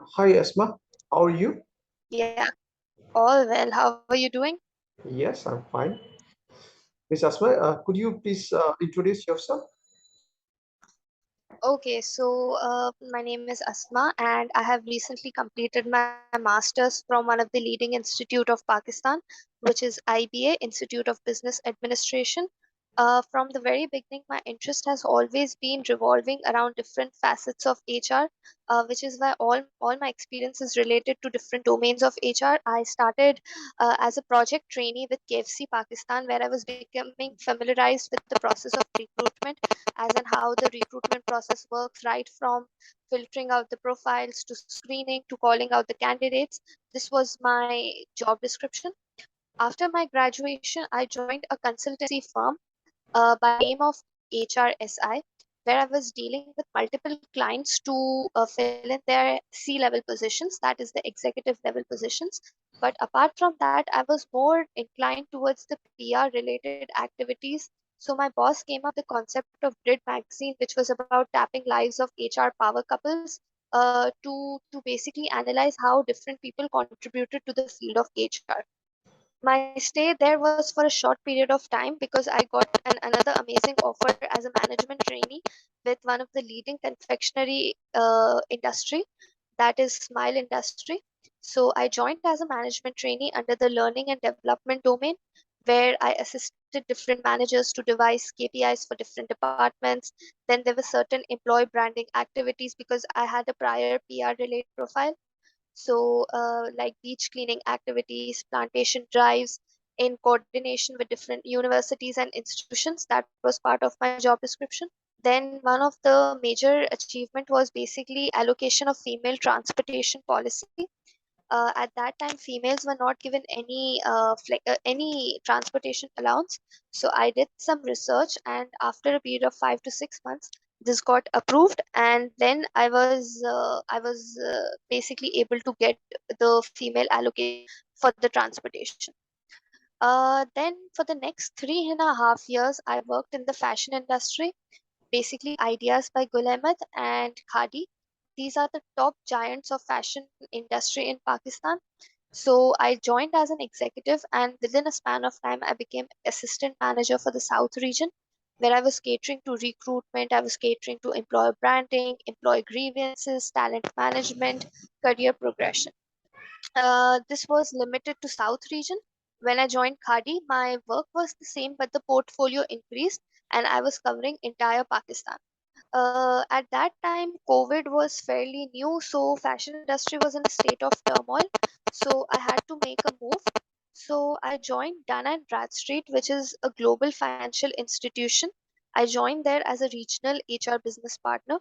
Hi Asma, how are you? Yeah, all well. How are you doing? Yes, I'm fine. Miss Asma, could you please introduce yourself? Okay, so my name is Asma, and I have recently completed my master's from one of the leading institute of Pakistan, which is IBA, Institute of Business Administration. From the very beginning, my interest has always been revolving around different facets of HR, which is why all my experience is related to different domains of HR. I started as a project trainee with KFC Pakistan, where I was becoming familiarized with the process of recruitment, as in how the recruitment process works, right from filtering out the profiles to screening to calling out the candidates. This was my job description. After my graduation, I joined a consultancy firm by the name of HRSI, where I was dealing with multiple clients to fill in their C-level positions, that is the executive level positions. But apart from that, I was more inclined towards the PR related activities. So my boss came up with the concept of Grid Magazine, which was about tapping lives of HR power couples to basically analyze how different people contributed to the field of HR. My stay there was for a short period of time because I got another amazing offer as a management trainee with one of the leading confectionery industry, that is Smile Industry. So I joined as a management trainee under the learning and development domain, where I assisted different managers to devise KPIs for different departments. Then there were certain employee branding activities because I had a prior PR related profile. So, like beach cleaning activities, plantation drives in coordination with different universities and institutions. That was part of my job description. Then, one of the major achievement was basically allocation of female transportation policy. At that time, females were not given any transportation allowance. So I did some research, and after a period of 5 to 6 months, this got approved, and then I was basically able to get the female allocation for the transportation. Then for the next 3.5 years, I worked in the fashion industry, basically Ideas by Gul Ahmed and Khadi. These are the top giants of fashion industry in Pakistan. So I joined as an executive, and within a span of time, I became assistant manager for the South region, where I was catering to recruitment, I was catering to employer branding, employee grievances, talent management, career progression. This was limited to South region. When I joined Khadi, my work was the same, but the portfolio increased, and I was covering entire Pakistan. At that time, COVID was fairly new, so fashion industry was in a state of turmoil. So I had to make a move. So I joined Dun and Bradstreet, which is a global financial institution. I joined there as a regional HR business partner.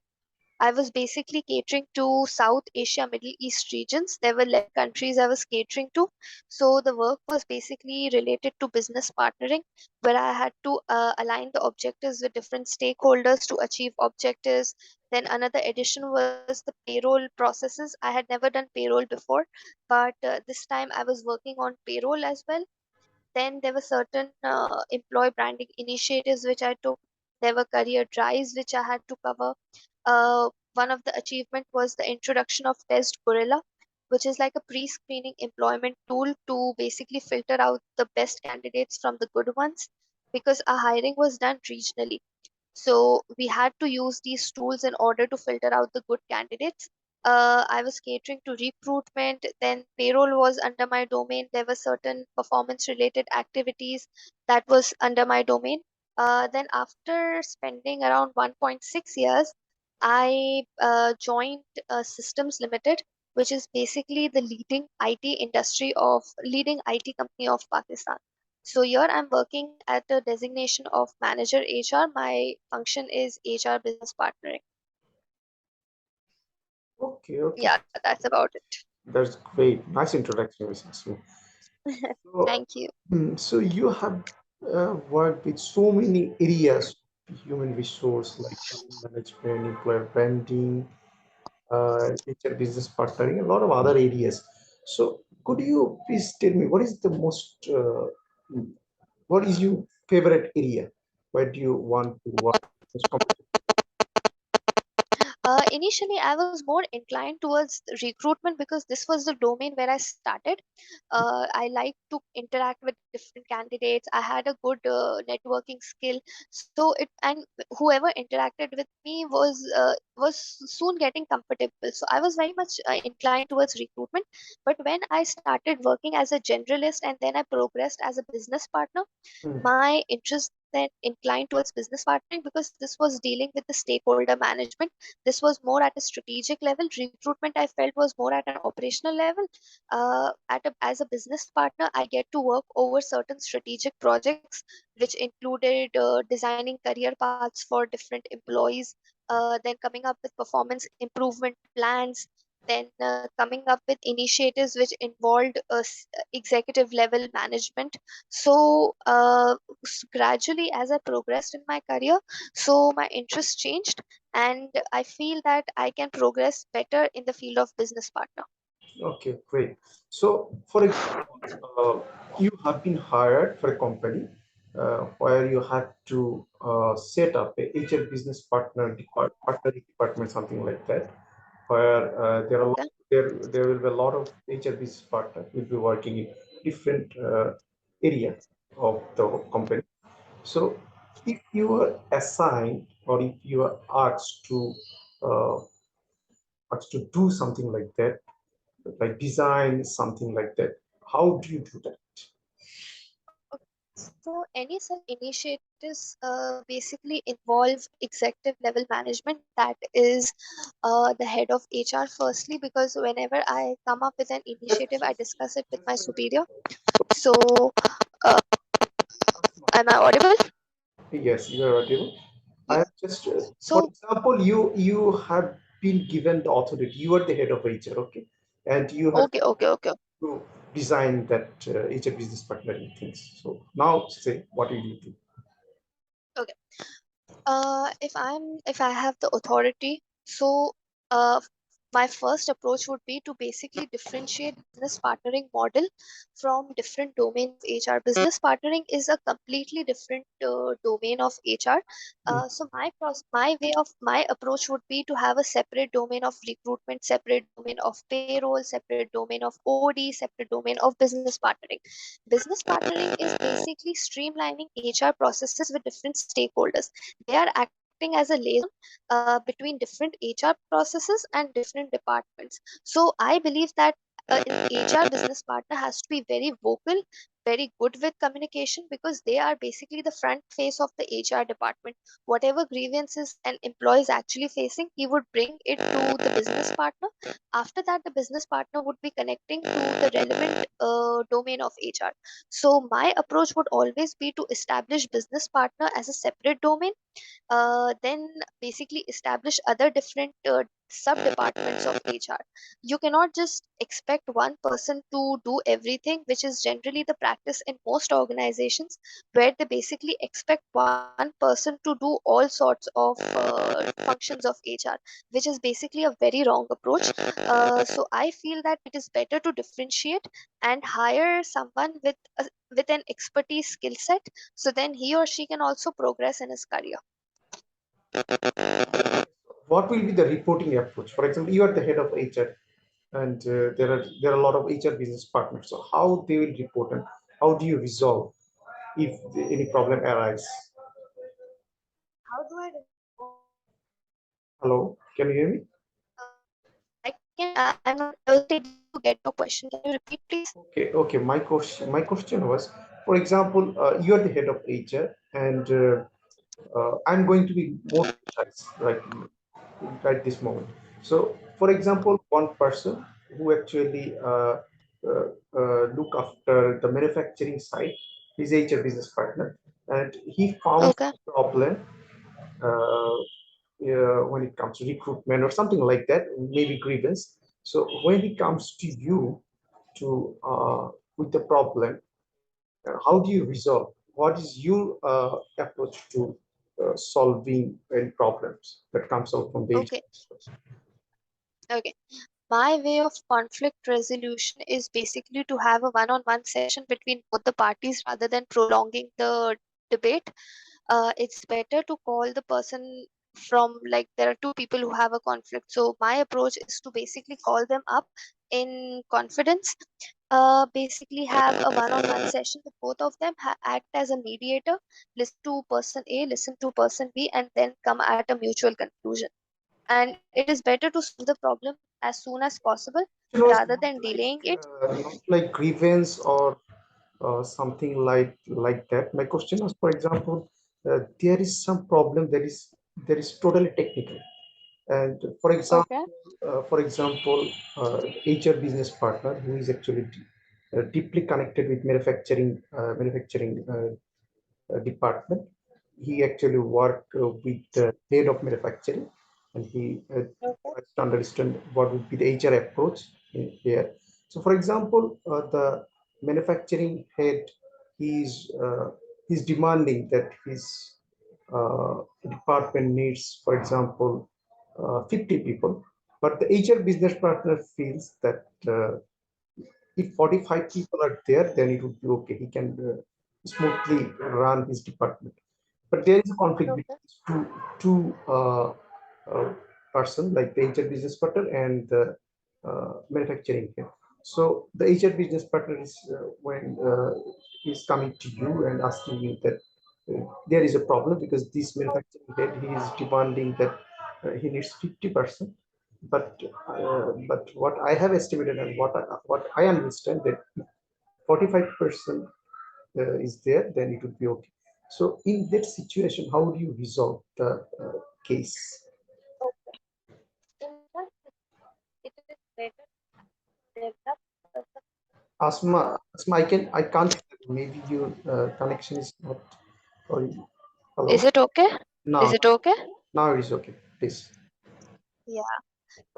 I was basically catering to South Asia, Middle East regions. There were 11 countries I was catering to. So the work was basically related to business partnering, where I had to align the objectives with different stakeholders to achieve objectives. Then another addition was the payroll processes. I had never done payroll before, but this time I was working on payroll as well. Then there were certain employee branding initiatives which I took. There were career drives which I had to cover. One of the achievement was the introduction of Test Gorilla, which is like a pre-screening employment tool to basically filter out the best candidates from the good ones, because our hiring was done regionally. So we had to use these tools in order to filter out the good candidates. I was catering to recruitment, then payroll was under my domain. There were certain performance related activities that was under my domain. Then after spending around 1.6 years, I joined Systems Limited, which is basically the leading IT company of Pakistan. So here I'm working at a designation of manager HR. My function is HR business partnering. Okay, okay. Yeah, that's about it. That's great. Nice introduction, Miss Asma. So, Thank you. so you have worked with so many areas, human resource like talent management, employer branding, HR business partnering, a lot of other areas. So, could you please tell me what is your favorite area? Where do you want to work most comfortable? initially I was more inclined towards recruitment because this was the domain where I started. I like to interact with different candidates. I had a good networking skill, so it and whoever interacted with me was soon getting comfortable. So I was very much inclined towards recruitment. But when I started working as a generalist and then I progressed as a business partner, Mm. my interest then inclined towards business partnering because this was dealing with the stakeholder management. This was more at a strategic level. Recruitment I felt was more at an operational level. As a business partner, I get to work over certain strategic projects, which included designing career paths for different employees, then coming up with performance improvement plans, then coming up with initiatives which involved executive level management. So gradually, as I progressed in my career, so my interest changed, and I feel that I can progress better in the field of business partner. Okay, great. So, for example, you have been hired for a company where you had to set up a HR business partnering department, something like that, where Okay. there will be a lot of HR business partners will be working in different area of the company. So, if you are assigned or if you are uh, asked to do something like that, like design something like that, how do you do that? So any such initiatives basically involve executive level management, that is the head of HR firstly, because whenever I come up with an Just, initiative, I just, discuss it with just my a minute. superior. So uh, am I audible? Yes, you are audible. I Yes. have just, for So example, you have been given the authority. You are the head of HR, okay, and you have okay, okay, okay. to design that HR business partnering things. So now say what will you do? Okay. If I have the authority, so uh, my first approach would be to basically differentiate business partnering model from different domain of HR. Business partnering is a completely different domain of HR. Mm. My way of my approach would be to have a separate domain of recruitment, separate domain of payroll, separate domain of OD, separate domain of business partnering. Business partnering is basically streamlining HR processes with different stakeholders. They are acting as a liaison between different HR processes and different departments. So I believe that an HR business partner has to be very vocal, very good with communication, because they are basically the front face of the HR department. Whatever grievances an employee is actually facing, he would bring it to the business partner. After that, the business partner would be connecting to the relevant domain of HR. So my approach would always be to establish business partner as a separate domain, then basically establish other different sub departments of HR. You cannot just expect one person to do everything, which is generally the practice in most organizations, where they basically expect one person to do all sorts of functions of HR, which is basically a very wrong approach. So I feel that it is better to differentiate and hire someone with an expertise skill set, so then he or she can also progress in his career. What will be the reporting approach? For example, you are the head of HR, and there are a lot of HR business partners. So how they will report and how do you resolve if any problem arises? How do I respond? Hello, can you hear me? I'm not I was able to get your question. Can you repeat, please? Okay. My question was, for example, you are the head of HR, and I'm going to be more precise right this moment. So, for example, one person who actually look after the manufacturing side, his HR business partner, and he found Okay. a problem uh, when it comes to recruitment or something like that, maybe grievance. So when he comes to you to with the problem, how do you resolve? What is your approach to solving any problems that comes out from the Okay. HR? Okay. My way of conflict resolution is basically to have a one-on-one session between both the parties rather than prolonging the debate. It's better to call the person from, like, there are two people who have a conflict. So my approach is to basically call them up in confidence, basically have a one-on-one session with both of them, act as a mediator, listen to person A, listen to person B, and then come at a mutual conclusion. And it is better to solve the problem as soon as possible It was rather than delaying it. not like grievance or something like that. My question was, for example, there is some problem that is totally technical, and Okay. for example, HR business partner who is actually deeply connected with manufacturing department. He actually worked with the head of manufacturing, and he Okay. tries to understand what would be the HR approach here. So, for example, the manufacturing head is demanding that his department needs, for example, 50 people, but the HR business partner feels that if 45 people are there, then it would be okay. He can smoothly run his department. But there is a conflict Okay. between two uh, person, like the HR business partner and the manufacturing head. So the HR business partner is when he's coming to you and asking you that there is a problem because this manufacturing head, he is demanding that he needs 50%, but what I have estimated and what I understand that 45% is there, then it would be okay. So in that situation, how do you resolve the case? Okay. In that, it is better to develop a Asma, I can't hear you. Maybe your connection is not. Or Is hello? it okay? Is No, it okay? now it is okay. Please. Yeah.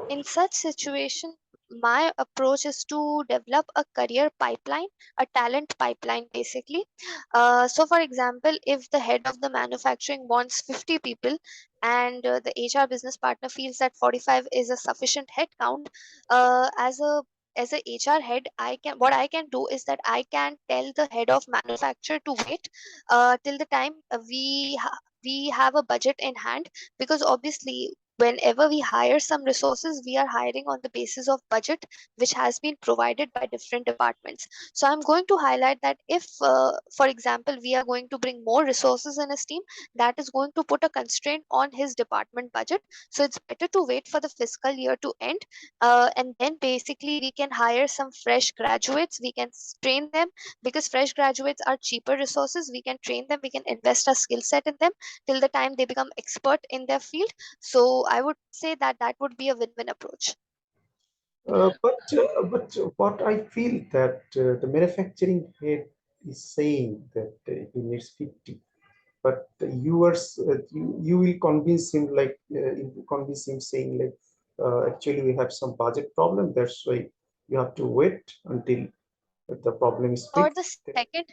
In such situation, my approach is to develop a career pipeline, a talent pipeline basically. So, for example, if the head of the manufacturing wants 50 people and the HR business partner feels that 45 is a sufficient head count, as a HR head, I can do is that I can tell the head of manufacturer to wait till the time we have a budget in hand, because obviously whenever we hire some resources, we are hiring on the basis of budget which has been provided by different departments. So I'm going to highlight that if for example we are going to bring more resources in his team, that is going to put a constraint on his department budget. So it's better to wait for the fiscal year to end, and then basically we can hire some fresh graduates, we can train them, because fresh graduates are cheaper resources. We can train them, we can invest our skill set in them till the time they become expert in their field. So I would say that that would be a win-win approach. But what I feel that the manufacturing head is saying that he needs 50, but you will convince him, like you convince him saying like actually we have some budget problem, that's why you have to wait until the problem is Or fixed. the second,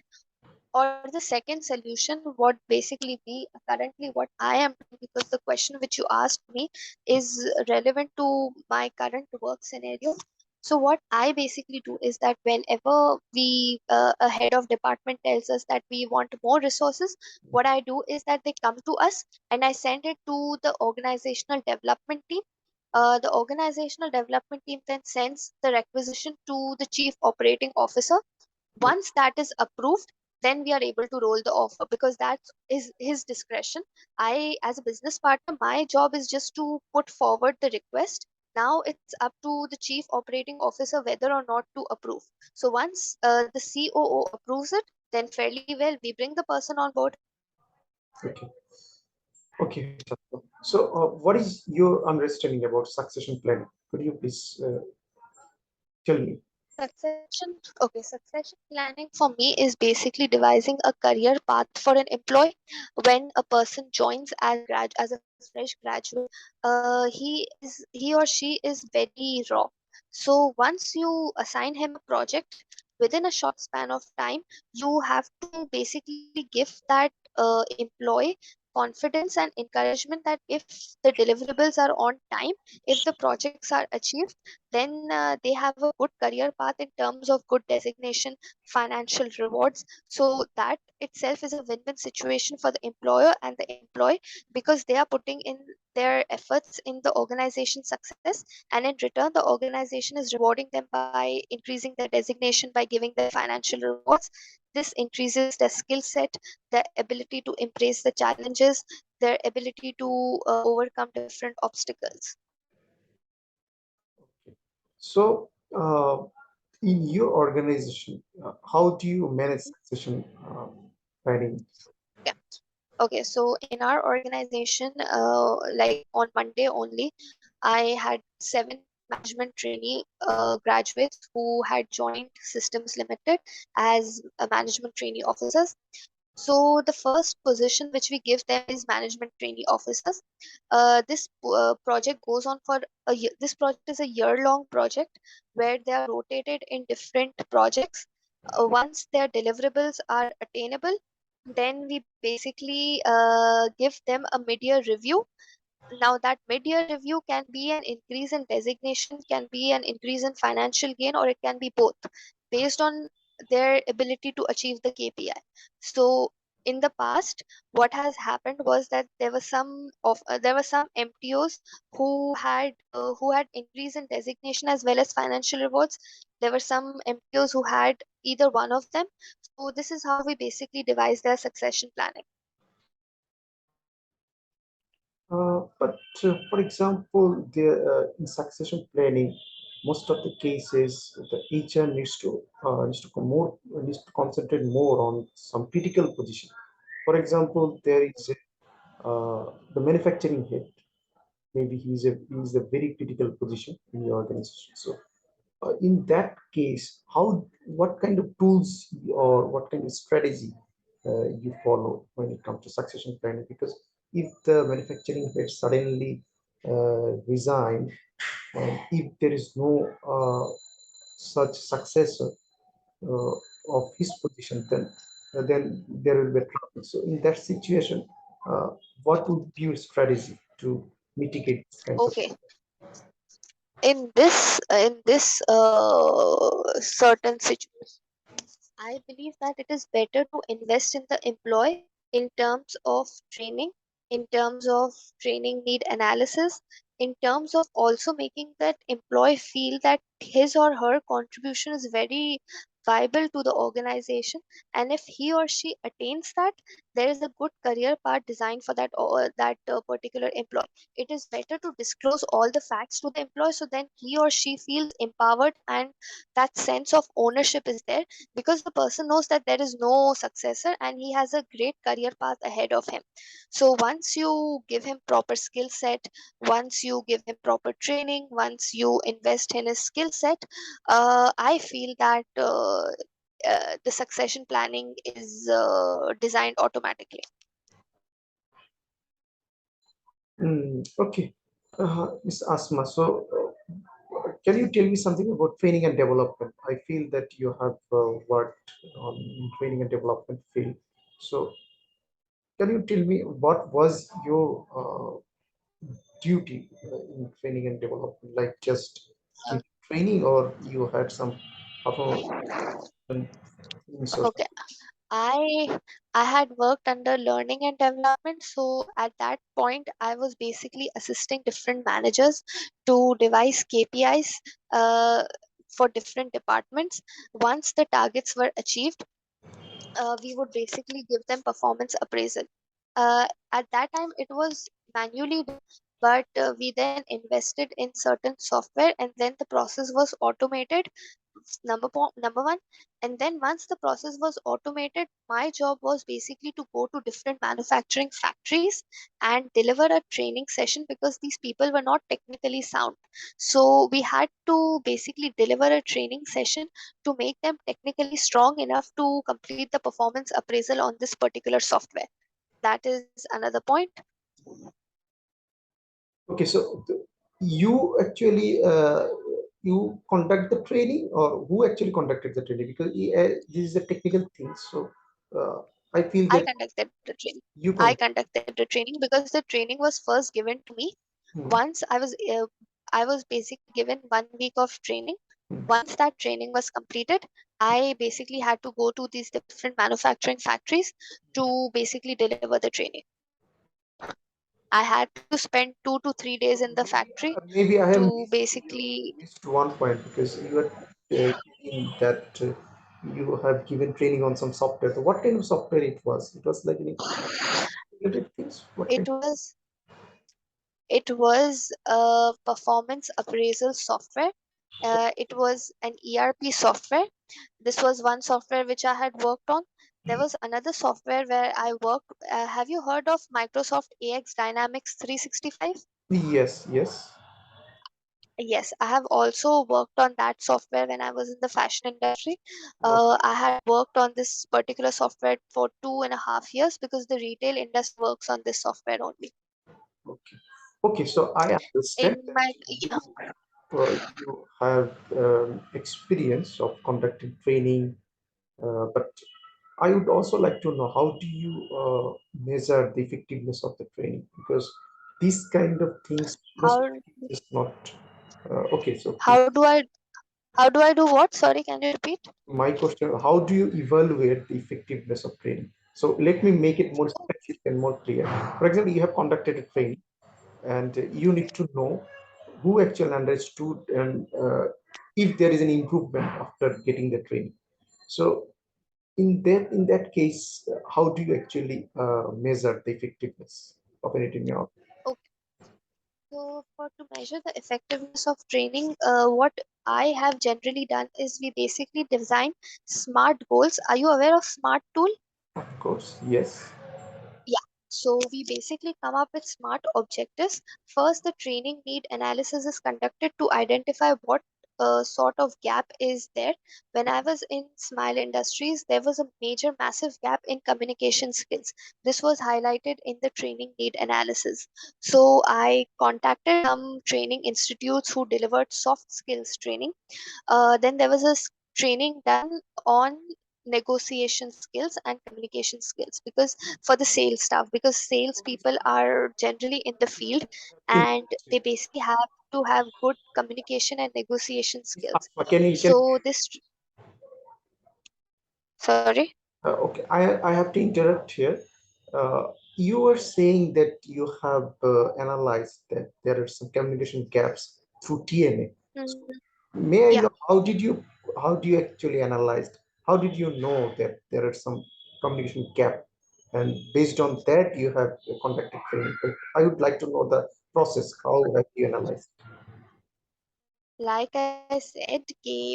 or the second solution would basically be currently what I am doing, because the question which you asked me is relevant to my current work scenario. So what I basically do is that whenever a head of department tells us that we want more resources, what I do is that they come to us and I send it to the organizational development team. The organizational development team then sends the requisition to the chief operating officer. Once that is approved, then we are able to roll the offer, because that is his discretion. I, as a business partner, my job is just to put forward the request. Now it's up to the chief operating officer whether or not to approve. So once the COO approves it, then fairly well we bring the person on board. Okay, okay. So what is your understanding about succession planning? Could you please tell me? Succession planning for me is basically devising a career path for an employee. When a person joins as a fresh graduate, he or she is very raw. So once you assign him a project within a short span of time, you have to basically give that employee confidence and encouragement that if the deliverables are on time, if the projects are achieved, then they have a good career path in terms of good designation, financial rewards. So that itself is a win-win situation for the employer and the employee, because they are putting in their efforts in the organization's success, and in return the organization is rewarding them by increasing their designation, by giving them financial rewards. This increases their skill set, their ability to embrace the challenges, their ability to overcome different obstacles. So, in your organization, how do you manage succession planning? Yeah. Okay, so in our organization, like on Monday only, I had 7 management trainee graduates who had joined Systems Limited as management trainee officers. So the first position which we give them is management trainee officers. This project goes on for a year. This project is a year-long project where they are rotated in different projects. Once their deliverables are attainable, then we basically give them a mid-year review. Now that mid-year review can be an increase in designation, can be an increase in financial gain, or it can be both, based on their ability to achieve the KPI. So in the past, what has happened was that there were some MTOs who had increase in designation as well as financial rewards. There were some MTOs who had either one of them. So this is how we basically devise their succession planning. But for example, in succession planning, most of the cases the HR needs to concentrate more on some critical position. For example, there is the manufacturing head. Maybe he's a very critical position in the organization. So in that case, what kind of tools or what kind of strategy you follow when it comes to succession planning? Because if the manufacturing head suddenly resign, and if there is no such successor uh, of his position, then there will be trouble. So in that situation, uh, what would be your strategy to mitigate this kind of? Okay, in this certain situation, I believe that it is better to invest in the employee in terms of training, in terms of training need analysis, in terms of also making that employee feel that his or her contribution is very viable to the organization. And if he or she attains that, there is a good career path designed for that particular employee. It is better to disclose all the facts to the employee, so then he or she feels empowered, and that sense of ownership is there, because the person knows that there is no successor and he has a great career path ahead of him. So once you give him proper skill set, once you give him proper training, once you invest in his skill set, I feel that the succession planning is designed automatically. Okay, Ms. Asma. So, can you tell me something about training and development? I feel that you have worked on training and development field. So, can you tell me what was your duty in training and development? Like just give training, or you had some other things or Okay, I I had worked under learning and development, so at that point I was basically assisting different managers to devise KPIs for different departments. Once the targets were achieved, we would basically give them performance appraisal. At that time, it was manually done, but we then invested in certain software, and then the process was automated. Number one, and then once the process was automated, my job was basically to go to different manufacturing factories and deliver a training session, because these people were not technically sound. So we had to basically deliver a training session to make them technically strong enough to complete the performance appraisal on this particular software. That is another point. okay. So, you actually you conduct the training, or who actually conducted the training? Because this is a technical thing. So, uh, I feel I that conducted the training. you I conduct. conducted the training because the training was first given to me. Hmm. Once I was I was basically given 1 week of training. Hmm. Once that training was completed, I basically had to go to these different manufacturing factories to basically deliver the training. I had to spend 2 to 3 days in the factory Maybe I have to basically. missed one point because you were thinking that you have given training on some software. So what kind of software it was? It was like any related things. What It kind? was it was a performance appraisal software. It was an ERP software. This was one software which I had worked on. There was another software where I worked. Have you heard of Microsoft AX Dynamics 365? Yes, yes. Yes, I have also worked on that software when I was in the fashion industry. Okay. I had worked on this particular software for 2.5 years because the retail industry works on this software only. Okay. Okay. So I understand In that my Yeah. you have experience of conducting training, but I would also like to know how do you measure the effectiveness of the training because these kind of things most how is not okay. So please, how do I how do I do what? Sorry, can you repeat? my question: how do you evaluate the effectiveness of training? So let me make it more specific and more clear. For example, you have conducted a training, and you need to know who actually understood and if there is an improvement after getting the training. So in that case, how do you actually measure the effectiveness of it in your Okay, so for to measure the effectiveness of training, what I have generally done is we basically design SMART goals. Are you aware of SMART tool? of course, yes. Yeah. So we basically come up with SMART objectives. First, the training need analysis is conducted to identify what sort of gap is there. When I was in Smile Industries, there was a major, massive gap in communication skills. This was highlighted in the training need analysis. So I contacted some training institutes who delivered soft skills training. Then there was a training done on negotiation skills and communication skills because for the sales staff, because sales people are generally in the field and they basically have to have good communication and negotiation skills. Can So this, sorry. okay, I have to interrupt here. You were saying that you have analyzed that there are some communication gaps through TNA. Mm, May I yeah, know how do you actually analyze? How did you know that there are some communication gap? And based on that, you have conducted training. But I would like to know the process. How have you analyzed? like I said,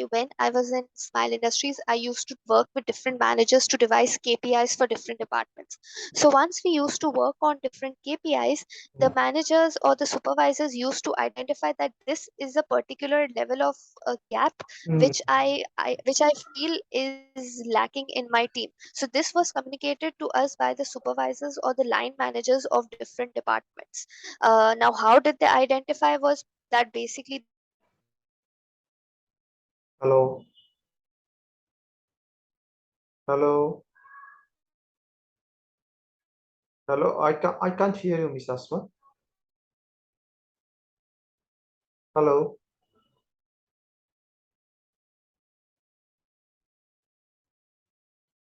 when I was in Smile Industries, I used to work with different managers to devise KPIs for different departments. So once we used to work on different KPIs, the managers or the supervisors used to identify that this is a particular level of gap Mm. which I feel is lacking in my team. So this was communicated to us by the supervisors or the line managers of different departments. Now, how did they identify was that basically they used to come up with Hello, hello, hello. I can't hear you, Miss Asma. Hello,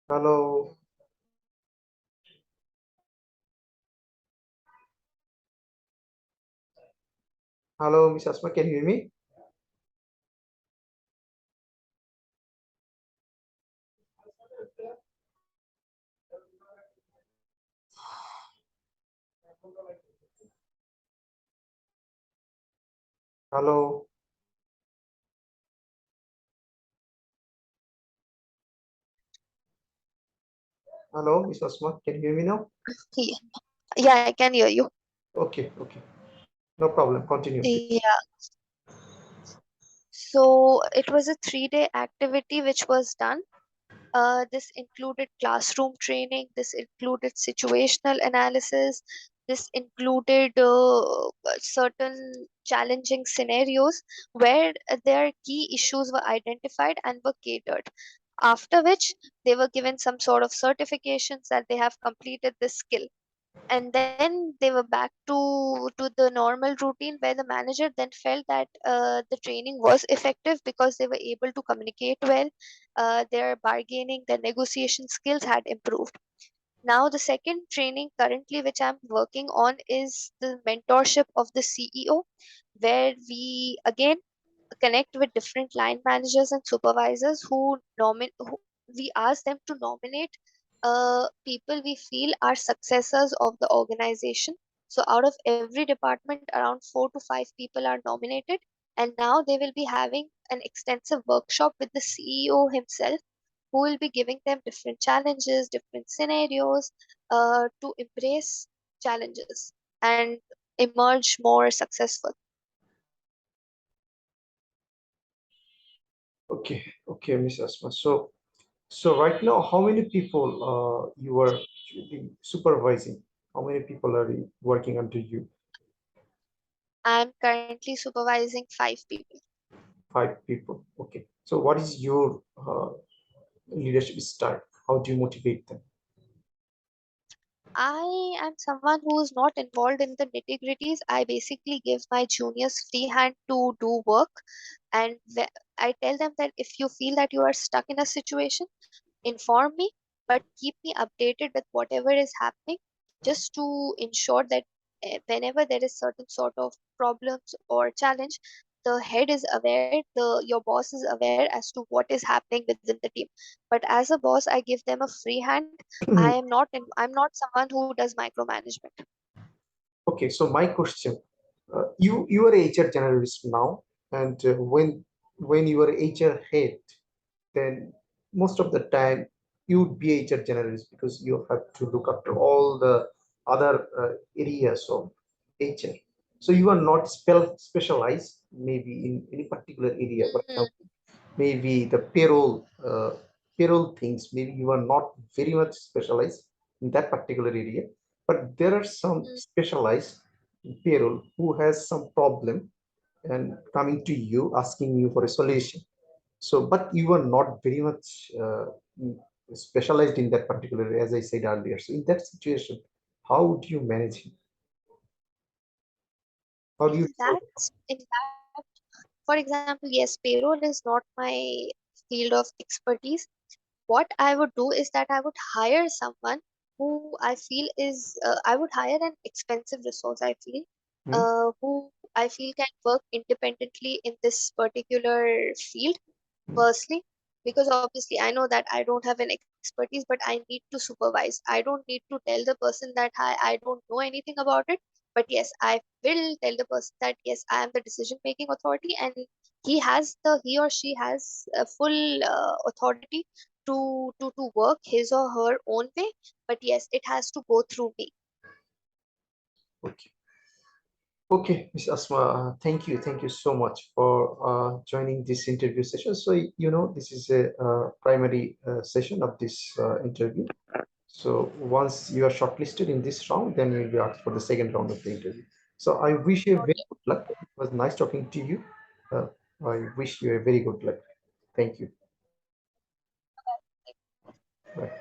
hello, hello, Miss Asma. Can you hear me? Hello, hello, Miss Asma. Can you hear me now? yeah, yeah, I can hear you. Okay, okay. No problem. Continue, please. Yeah. So it was a 3 day activity which was done. This included classroom training, this included situational analysis, this included certain challenging scenarios where their key issues were identified and were catered. After which they were given some sort of certifications that they have completed this skill. And then they were back to the normal routine, where the manager then felt that the training was effective because they were able to communicate well, their bargaining, their negotiation skills had improved. Now the second training currently which I'm working on is the mentorship of the CEO, where we again connect with different line managers and supervisors who we ask them to nominate people we feel are successors of the organization. So out of every department, around 4 to 5 people are nominated, and now they will be having an extensive workshop with the CEO himself, who will be giving them different challenges, different scenarios, to embrace challenges and emerge more successful. Okay, okay, Miss Asma. So right now, how many people you are supervising? How many people are working under you? I'm currently supervising 5 people. 5 people. Okay. So what is your leadership style? How do you motivate them? I am someone who is not involved in the nitty-gritties. I basically give my juniors free hand to do work, and I tell them that if you feel that you are stuck in a situation, inform me, but keep me updated with whatever is happening, just to ensure that whenever there is certain sort of problems or challenge, the head is aware, the your boss is aware as to what is happening within the team. But as a boss, I give them a free hand. I'm not someone who does micromanagement. Okay, so my question, you are a HR generalist now, and when you are HR head, then most of the time you would be HR generalist because you have to look after all the other areas of HR. So you are not specialized maybe in any particular area. For Mm, example, maybe the payroll things, maybe you are not very much specialized in that particular area, but there are some mm, specialized in payroll who has some problem and coming to you asking you for a solution. So but you are not very much specialized in that particular area, as I said earlier. So in that situation, how do you manage it? How do you resolve it? in that, for example, yes, payroll is not my field of expertise. What I would do is that I would hire someone who I feel is, I would hire an expensive resource, I feel, Hmm? who I feel can work independently in this particular field, Hmm? firstly, because obviously I know that I don't have an expertise, but I need to supervise. I don't need to tell the person that I don't know anything about it. But yes, I will tell the person that yes, I am the decision making authority, and he or she has a full authority to work his or her own way. But yes, it has to go through me. Okay. Okay, Ms. Asma, thank you so much for joining this interview session. So, this is a primary session of this interview. So once you are shortlisted in this round, then you will be asked for the second round of the interview. So I wish you a very good luck. It was nice talking to you. Uh, I wish you a very good luck. Thank you. Bye.